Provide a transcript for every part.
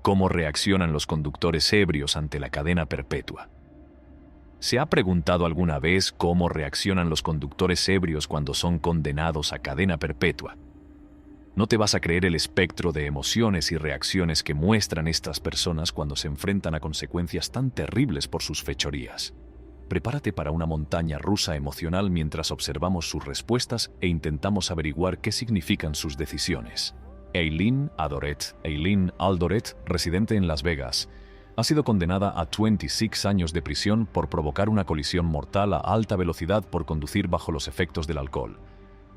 ¿Cómo reaccionan los conductores ebrios ante la cadena perpetua? ¿Se ha preguntado alguna vez cómo reaccionan los conductores ebrios cuando son condenados a cadena perpetua? No te vas a creer el espectro de emociones y reacciones que muestran estas personas cuando se enfrentan a consecuencias tan terribles por sus fechorías. Prepárate para una montaña rusa emocional mientras observamos sus respuestas e intentamos averiguar qué significan sus decisiones. Eileen Aldoret, residente en Las Vegas, ha sido condenada a 26 años de prisión por provocar una colisión mortal a alta velocidad por conducir bajo los efectos del alcohol.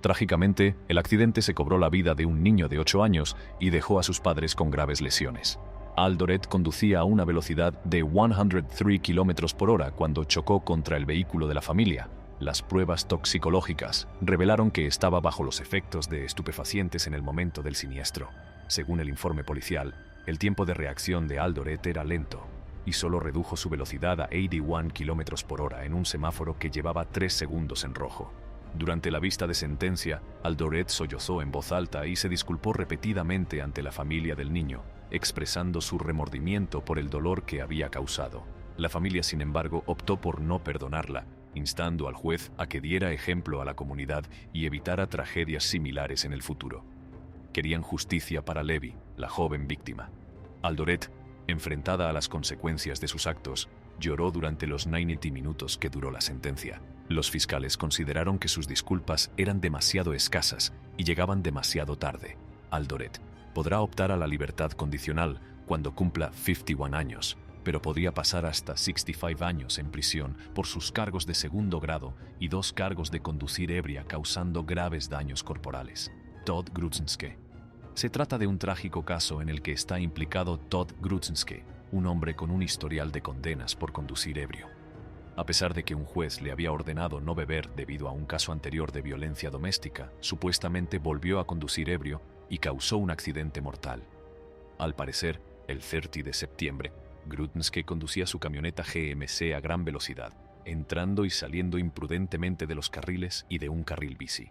Trágicamente, el accidente se cobró la vida de un niño de 8 años y dejó a sus padres con graves lesiones. Aldoret conducía a una velocidad de 103 km por hora cuando chocó contra el vehículo de la familia. Las pruebas toxicológicas revelaron que estaba bajo los efectos de estupefacientes en el momento del siniestro. Según el informe policial, el tiempo de reacción de Aldoret era lento y solo redujo su velocidad a 81 km por hora en un semáforo que llevaba 3 segundos en rojo. Durante la vista de sentencia, Aldoret sollozó en voz alta y se disculpó repetidamente ante la familia del niño, expresando su remordimiento por el dolor que había causado. La familia, sin embargo, optó por no perdonarla, instando al juez a que diera ejemplo a la comunidad y evitara tragedias similares en el futuro. Querían justicia para Levi, la joven víctima. Aldoret, enfrentada a las consecuencias de sus actos, lloró durante los 90 minutos que duró la sentencia. Los fiscales consideraron que sus disculpas eran demasiado escasas y llegaban demasiado tarde. Aldoret podrá optar a la libertad condicional cuando cumpla 51 años, pero podría pasar hasta 65 años en prisión por sus cargos de segundo grado y 2 cargos de conducir ebria causando graves daños corporales. Todd Grudzinski. Se trata de un trágico caso en el que está implicado Todd Grudzinski, un hombre con un historial de condenas por conducir ebrio. A pesar de que un juez le había ordenado no beber debido a un caso anterior de violencia doméstica, supuestamente volvió a conducir ebrio y causó un accidente mortal. Al parecer, el 30 de septiembre, Grudzinski conducía su camioneta GMC a gran velocidad, entrando y saliendo imprudentemente de los carriles y de un carril bici.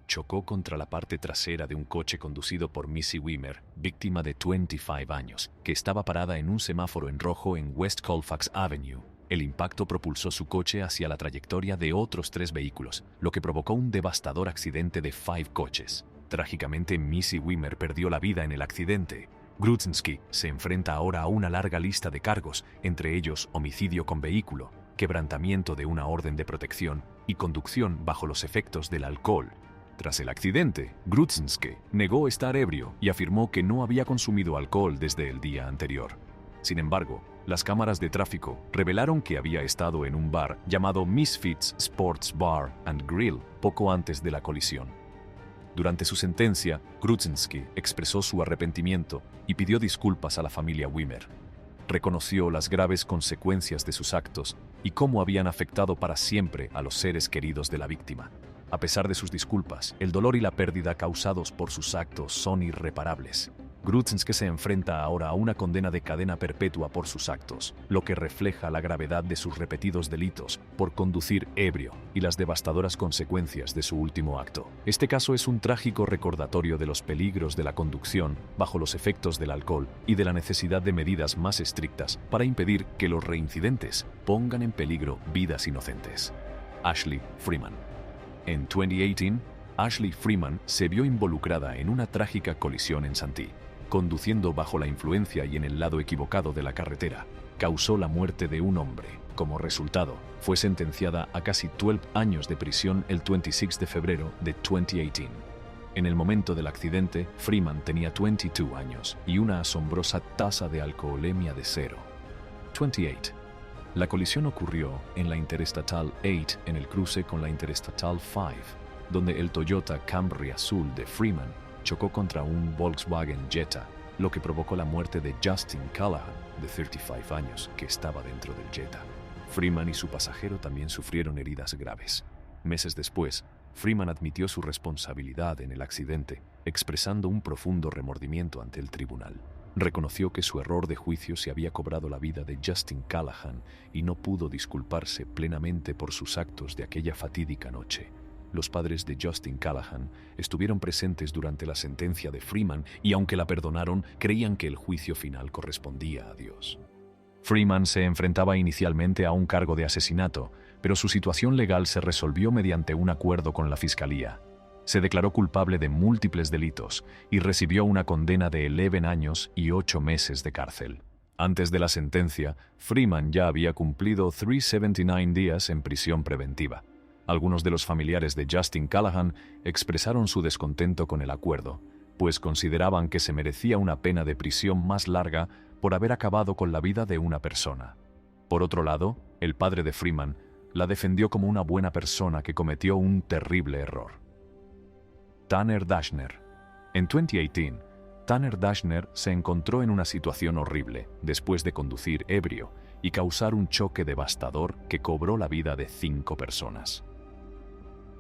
Chocó contra la parte trasera de un coche conducido por Missy Wimmer, víctima de 25 años, que estaba parada en un semáforo en rojo en West Colfax Avenue. El impacto propulsó su coche hacia la trayectoria de otros 3 vehículos, lo que provocó un devastador accidente de 5 coches. Trágicamente, Missy Wimmer perdió la vida en el accidente. Grudzinski se enfrenta ahora a una larga lista de cargos, entre ellos homicidio con vehículo, quebrantamiento de una orden de protección y conducción bajo los efectos del alcohol. Tras el accidente, Grudzinski negó estar ebrio y afirmó que no había consumido alcohol desde el día anterior. Sin embargo, las cámaras de tráfico revelaron que había estado en un bar llamado Misfits Sports Bar and Grill poco antes de la colisión. Durante su sentencia, Grudzinski expresó su arrepentimiento y pidió disculpas a la familia Wimmer. Reconoció las graves consecuencias de sus actos y cómo habían afectado para siempre a los seres queridos de la víctima. A pesar de sus disculpas, el dolor y la pérdida causados por sus actos son irreparables. Grudzinski se enfrenta ahora a una condena de cadena perpetua por sus actos, lo que refleja la gravedad de sus repetidos delitos por conducir ebrio y las devastadoras consecuencias de su último acto. Este caso es un trágico recordatorio de los peligros de la conducción bajo los efectos del alcohol y de la necesidad de medidas más estrictas para impedir que los reincidentes pongan en peligro vidas inocentes. Ashley Freeman. En 2018, Ashley Freeman se vio involucrada en una trágica colisión en Santee. Conduciendo bajo la influencia y en el lado equivocado de la carretera, causó la muerte de un hombre. Como resultado, fue sentenciada a casi 12 años de prisión el 26 de febrero de 2018. En el momento del accidente, Freeman tenía 22 años y una asombrosa tasa de alcoholemia de 0. 28. La colisión ocurrió en la Interestatal 8 en el cruce con la Interestatal 5, donde el Toyota Camry azul de Freeman chocó contra un Volkswagen Jetta, lo que provocó la muerte de Justin Callahan, de 35 años, que estaba dentro del Jetta. Freeman y su pasajero también sufrieron heridas graves. Meses después, Freeman admitió su responsabilidad en el accidente, expresando un profundo remordimiento ante el tribunal. Reconoció que su error de juicio se había cobrado la vida de Justin Callahan y no pudo disculparse plenamente por sus actos de aquella fatídica noche. Los padres de Justin Callahan estuvieron presentes durante la sentencia de Freeman y aunque la perdonaron, creían que el juicio final correspondía a Dios. Freeman se enfrentaba inicialmente a un cargo de asesinato, pero su situación legal se resolvió mediante un acuerdo con la fiscalía. Se declaró culpable de múltiples delitos y recibió una condena de 11 años y 8 meses de cárcel. Antes de la sentencia, Freeman ya había cumplido 379 días en prisión preventiva. Algunos de los familiares de Justin Callahan expresaron su descontento con el acuerdo, pues consideraban que se merecía una pena de prisión más larga por haber acabado con la vida de una persona. Por otro lado, el padre de Freeman la defendió como una buena persona que cometió un terrible error. Tanner Dashner. En 2018, Tanner Dashner se encontró en una situación horrible después de conducir ebrio y causar un choque devastador que cobró la vida de 5 personas.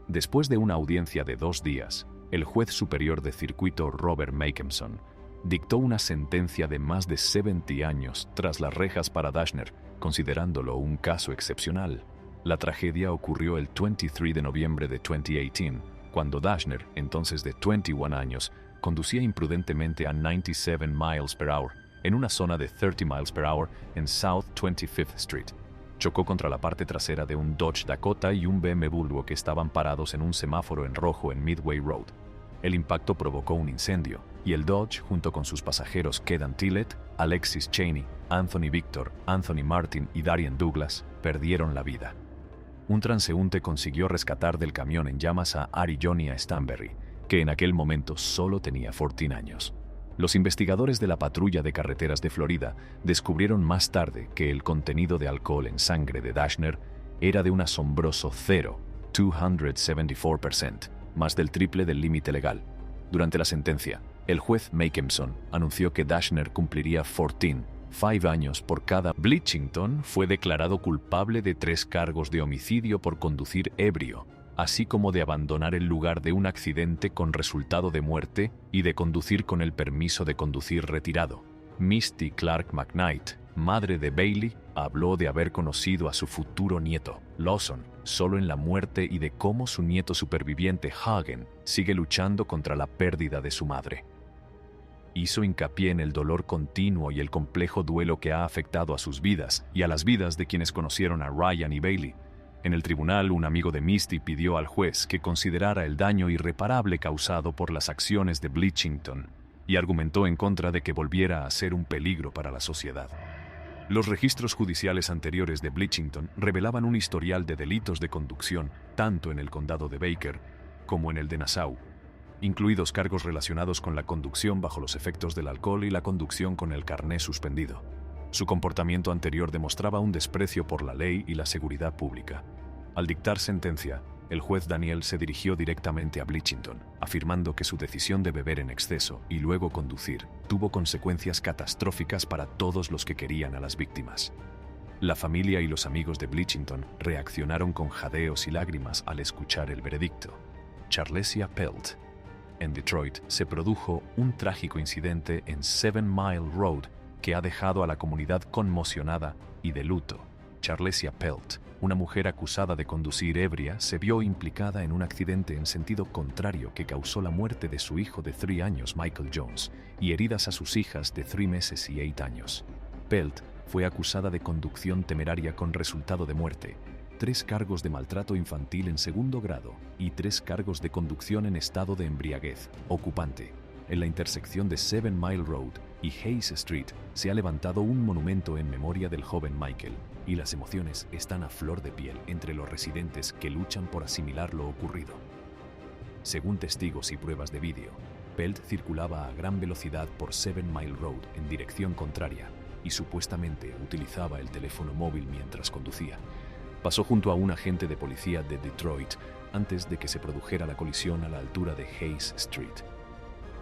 Después de una audiencia de 2 días, el juez superior de circuito Robert Makemson dictó una sentencia de más de 70 años tras las rejas para Dashner, considerándolo un caso excepcional. La tragedia ocurrió el 23 de noviembre de 2018, cuando Dashner, entonces de 21 años, conducía imprudentemente a 97 miles per hour en una zona de 30 miles per hour en South 25th Street. Chocó contra la parte trasera de un Dodge Dakota y un BMW que estaban parados en un semáforo en rojo en Midway Road. El impacto provocó un incendio, y el Dodge, junto con sus pasajeros Kedan Tillett, Alexis Cheney, Anthony Victor, Anthony Martin y Darian Douglas, perdieron la vida. Un transeúnte consiguió rescatar del camión en llamas a Arizona Stanberry, que en aquel momento solo tenía 14 años. Los investigadores de la Patrulla de Carreteras de Florida descubrieron más tarde que el contenido de alcohol en sangre de Dashner era de un asombroso 274%, más del triple del límite legal. Durante la sentencia, el juez Makemson anunció que Dashner cumpliría 5 años por cada. Bridgington fue declarado culpable de 3 cargos de homicidio por conducir ebrio, así como de abandonar el lugar de un accidente con resultado de muerte y de conducir con el permiso de conducir retirado. Misty Clark McKnight, madre de Bailey, habló de haber conocido a su futuro nieto, Lawson, solo en la muerte y de cómo su nieto superviviente, Hagen, sigue luchando contra la pérdida de su madre. Hizo hincapié en el dolor continuo y el complejo duelo que ha afectado a sus vidas y a las vidas de quienes conocieron a Ryan y Bailey. En el tribunal, un amigo de Misty pidió al juez que considerara el daño irreparable causado por las acciones de Bridgington y argumentó en contra de que volviera a ser un peligro para la sociedad. Los registros judiciales anteriores de Bridgington revelaban un historial de delitos de conducción tanto en el condado de Baker como en el de Nassau, incluidos cargos relacionados con la conducción bajo los efectos del alcohol y la conducción con el carné suspendido. Su comportamiento anterior demostraba un desprecio por la ley y la seguridad pública. Al dictar sentencia, el juez Daniel se dirigió directamente a Bridgington, afirmando que su decisión de beber en exceso y luego conducir tuvo consecuencias catastróficas para todos los que querían a las víctimas. La familia y los amigos de Bridgington reaccionaron con jadeos y lágrimas al escuchar el veredicto. Charlesia Pelt. En Detroit se produjo un trágico incidente en 7 Mile Road que ha dejado a la comunidad conmocionada y de luto. Charlesia Pelt, una mujer acusada de conducir ebria, se vio implicada en un accidente en sentido contrario que causó la muerte de su hijo de 3 años, Michael Jones, y heridas a sus hijas de 3 meses y 8 años. Pelt fue acusada de conducción temeraria con resultado de muerte, 3 cargos de maltrato infantil en 2º grado y 3 cargos de conducción en estado de embriaguez ocupante. En la intersección de 7 Mile Road y Hayes Street se ha levantado un monumento en memoria del joven Michael, y las emociones están a flor de piel entre los residentes que luchan por asimilar lo ocurrido. Según testigos y pruebas de vídeo, Pelt circulaba a gran velocidad por 7 Mile Road en dirección contraria y supuestamente utilizaba el teléfono móvil mientras conducía. Pasó junto a un agente de policía de Detroit antes de que se produjera la colisión a la altura de Hayes Street.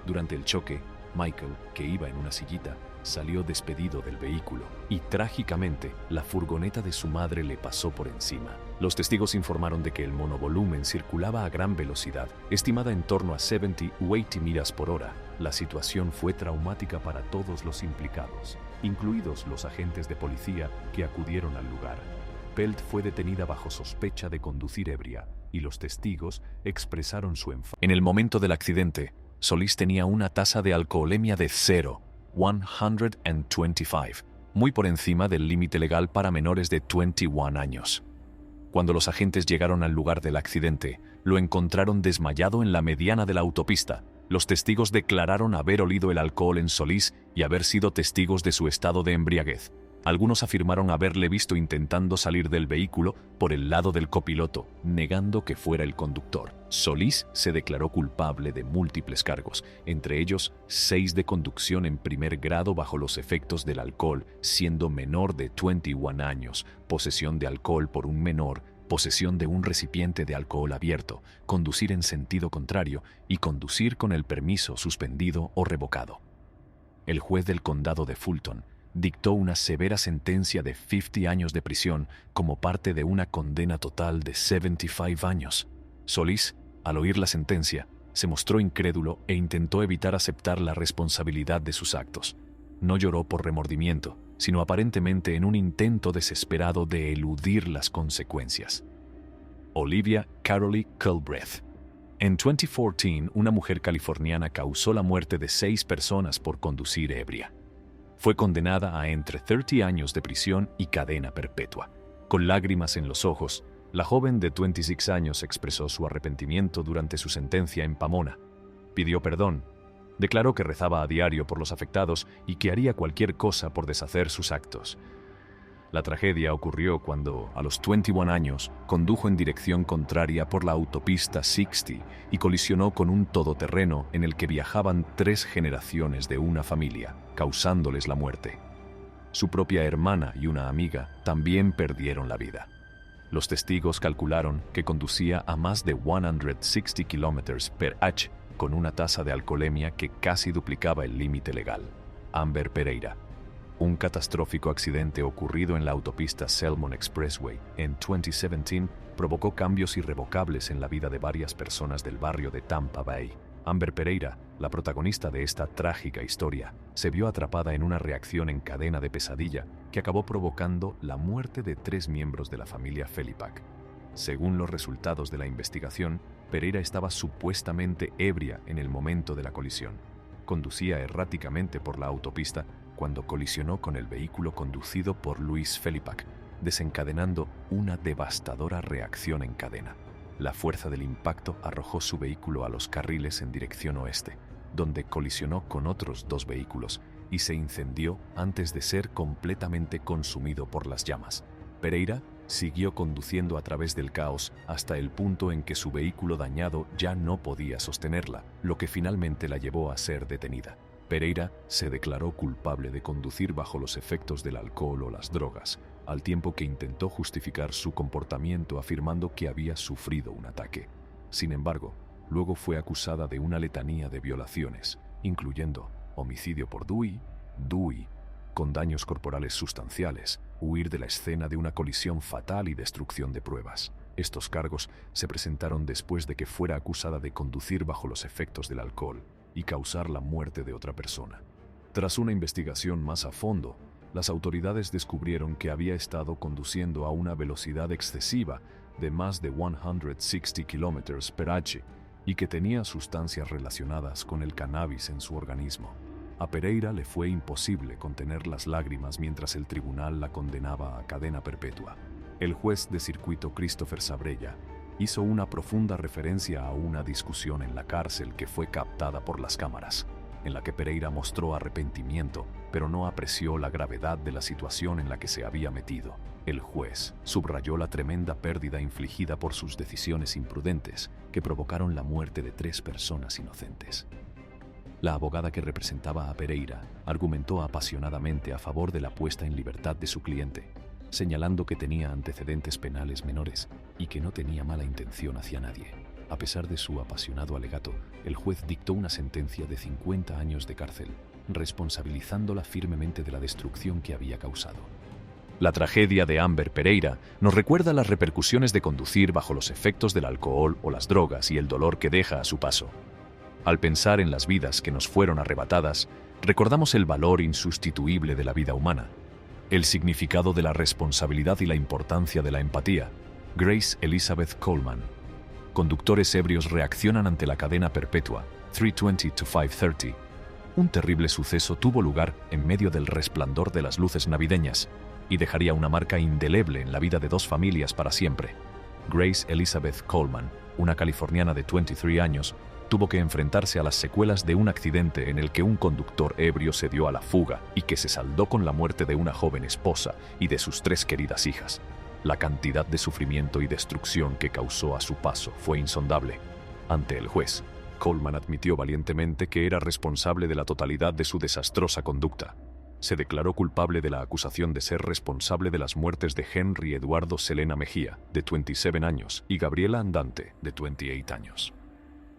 Durante el choque, Michael, que iba en una sillita, salió despedido del vehículo y trágicamente la furgoneta de su madre le pasó por encima. Los testigos informaron de que el monovolumen circulaba a gran velocidad, estimada en torno a 70 u 80 millas por hora. La situación fue traumática para todos los implicados, incluidos los agentes de policía que acudieron al lugar. Pelt fue detenida bajo sospecha de conducir ebria y los testigos expresaron su enfado. En el momento del accidente, Solís tenía una tasa de alcoholemia de 125, muy por encima del límite legal para menores de 21 años. Cuando los agentes llegaron al lugar del accidente, lo encontraron desmayado en la mediana de la autopista. Los testigos declararon haber olido el alcohol en Solís y haber sido testigos de su estado de embriaguez. Algunos afirmaron haberle visto intentando salir del vehículo por el lado del copiloto, negando que fuera el conductor. Solís se declaró culpable de múltiples cargos, entre ellos 6 de conducción en primer grado bajo los efectos del alcohol, siendo menor de 21 años, posesión de alcohol por un menor, posesión de un recipiente de alcohol abierto, conducir en sentido contrario y conducir con el permiso suspendido o revocado. El juez del condado de Fulton dictó una severa sentencia de 50 años de prisión como parte de una condena total de 75 años. Solís, al oír la sentencia, se mostró incrédulo e intentó evitar aceptar la responsabilidad de sus actos. No lloró por remordimiento, sino aparentemente en un intento desesperado de eludir las consecuencias. Olivia Carolee Culbreth. En 2014, una mujer californiana causó la muerte de 6 personas por conducir ebria. Fue condenada a entre 30 años de prisión y cadena perpetua. Con lágrimas en los ojos, la joven de 26 años expresó su arrepentimiento durante su sentencia en Pomona. Pidió perdón, declaró que rezaba a diario por los afectados y que haría cualquier cosa por deshacer sus actos. La tragedia ocurrió cuando, a los 21 años, condujo en dirección contraria por la autopista 60 y colisionó con un todoterreno en el que viajaban 3 generaciones de una familia, causándoles la muerte. Su propia hermana y una amiga también perdieron la vida. Los testigos calcularon que conducía a más de 160 km/h con una tasa de alcoholemia que casi duplicaba el límite legal. Amber Pereira. Un catastrófico accidente ocurrido en la autopista Selmon Expressway en 2017 provocó cambios irrevocables en la vida de varias personas del barrio de Tampa Bay. Amber Pereira, la protagonista de esta trágica historia, se vio atrapada en una reacción en cadena de pesadilla que acabó provocando la muerte de 3 miembros de la familia Felipak. Según los resultados de la investigación, Pereira estaba supuestamente ebria en el momento de la colisión. Conducía erráticamente por la autopista cuando colisionó con el vehículo conducido por Luis Felipak, desencadenando una devastadora reacción en cadena. La fuerza del impacto arrojó su vehículo a los carriles en dirección oeste, donde colisionó con otros 2 vehículos y se incendió antes de ser completamente consumido por las llamas. Pereira siguió conduciendo a través del caos hasta el punto en que su vehículo dañado ya no podía sostenerla, lo que finalmente la llevó a ser detenida. Pereira se declaró culpable de conducir bajo los efectos del alcohol o las drogas, al tiempo que intentó justificar su comportamiento afirmando que había sufrido un ataque. Sin embargo, luego fue acusada de una letanía de violaciones, incluyendo homicidio por DUI, con daños corporales sustanciales, huir de la escena de una colisión fatal y destrucción de pruebas. Estos cargos se presentaron después de que fuera acusada de conducir bajo los efectos del alcohol y causar la muerte de otra persona. Tras una investigación más a fondo, las autoridades descubrieron que había estado conduciendo a una velocidad excesiva de más de 160 km/h y que tenía sustancias relacionadas con el cannabis en su organismo. A Pereira le fue imposible contener las lágrimas mientras el tribunal la condenaba a cadena perpetua. El juez de circuito Christopher Sabrella hizo una profunda referencia a una discusión en la cárcel que fue captada por las cámaras, en la que Pereira mostró arrepentimiento, pero no apreció la gravedad de la situación en la que se había metido. El juez subrayó la tremenda pérdida infligida por sus decisiones imprudentes que provocaron la muerte de 3 personas inocentes. La abogada que representaba a Pereira argumentó apasionadamente a favor de la puesta en libertad de su cliente, señalando que tenía antecedentes penales menores y que no tenía mala intención hacia nadie. A pesar de su apasionado alegato, el juez dictó una sentencia de 50 años de cárcel, responsabilizándola firmemente de la destrucción que había causado. La tragedia de Amber Pereira nos recuerda las repercusiones de conducir bajo los efectos del alcohol o las drogas y el dolor que deja a su paso. Al pensar en las vidas que nos fueron arrebatadas, recordamos el valor insustituible de la vida humana, el significado de la responsabilidad y la importancia de la empatía. Grace Elizabeth Coleman. conductores ebrios reaccionan ante la cadena perpetua, 320 to 530. Un terrible suceso tuvo lugar en medio del resplandor de las luces navideñas y dejaría una marca indeleble en la vida de dos familias para siempre. Grace Elizabeth Coleman, una californiana de 23 años, tuvo que enfrentarse a las secuelas de un accidente en el que un conductor ebrio se dio a la fuga y que se saldó con la muerte de una joven esposa y de sus 3 queridas hijas. La cantidad de sufrimiento y destrucción que causó a su paso fue insondable. Ante el juez, Coleman admitió valientemente que era responsable de la totalidad de su desastrosa conducta. Se declaró culpable de la acusación de ser responsable de las muertes de Henry Eduardo Selena Mejía, de 27 años, y Gabriela Andante, de 28 años.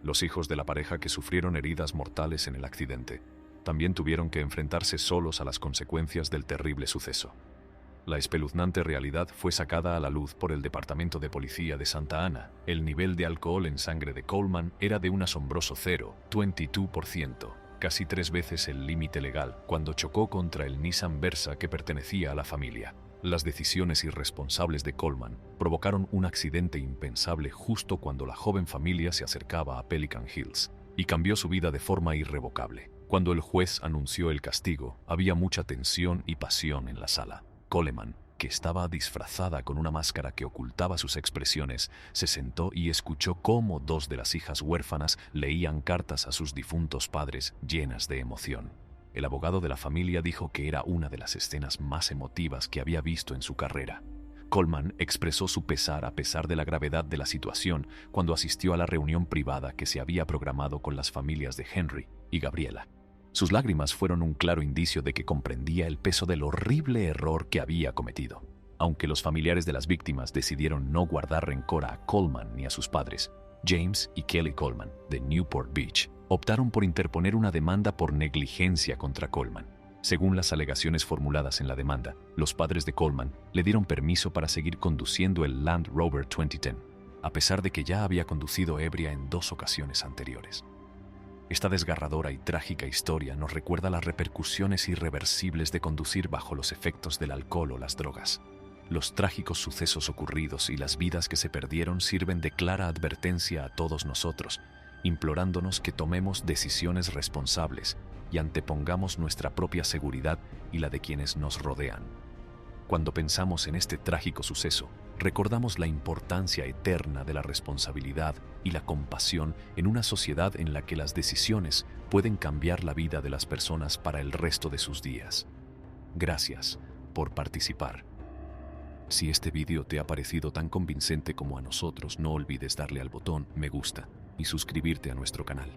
Los hijos de la pareja que sufrieron heridas mortales en el accidente también tuvieron que enfrentarse solos a las consecuencias del terrible suceso. La espeluznante realidad fue sacada a la luz por el Departamento de Policía de Santa Ana. El nivel de alcohol en sangre de Coleman era de un asombroso 0,22%, casi 3 veces el límite legal, cuando chocó contra el Nissan Versa que pertenecía a la familia. Las decisiones irresponsables de Coleman provocaron un accidente impensable justo cuando la joven familia se acercaba a Pelican Hills, y cambió su vida de forma irrevocable. Cuando el juez anunció el castigo, había mucha tensión y pasión en la sala. Coleman, que estaba disfrazada con una máscara que ocultaba sus expresiones, se sentó y escuchó cómo 2 de las hijas huérfanas leían cartas a sus difuntos padres llenas de emoción. El abogado de la familia dijo que era una de las escenas más emotivas que había visto en su carrera. Coleman expresó su pesar a pesar de la gravedad de la situación cuando asistió a la reunión privada que se había programado con las familias de Henry y Gabriela. Sus lágrimas fueron un claro indicio de que comprendía el peso del horrible error que había cometido. Aunque los familiares de las víctimas decidieron no guardar rencor a Coleman ni a sus padres, James y Kelly Coleman, de Newport Beach, optaron por interponer una demanda por negligencia contra Coleman. Según las alegaciones formuladas en la demanda, los padres de Coleman le dieron permiso para seguir conduciendo el Land Rover 2010, a pesar de que ya había conducido ebria en 2 ocasiones anteriores. Esta desgarradora y trágica historia nos recuerda las repercusiones irreversibles de conducir bajo los efectos del alcohol o las drogas. Los trágicos sucesos ocurridos y las vidas que se perdieron sirven de clara advertencia a todos nosotros, implorándonos que tomemos decisiones responsables y antepongamos nuestra propia seguridad y la de quienes nos rodean. Cuando pensamos en este trágico suceso, recordamos la importancia eterna de la responsabilidad y la compasión en una sociedad en la que las decisiones pueden cambiar la vida de las personas para el resto de sus días. Gracias por participar. Si este vídeo te ha parecido tan convincente como a nosotros, no olvides darle al botón me gusta y suscribirte a nuestro canal.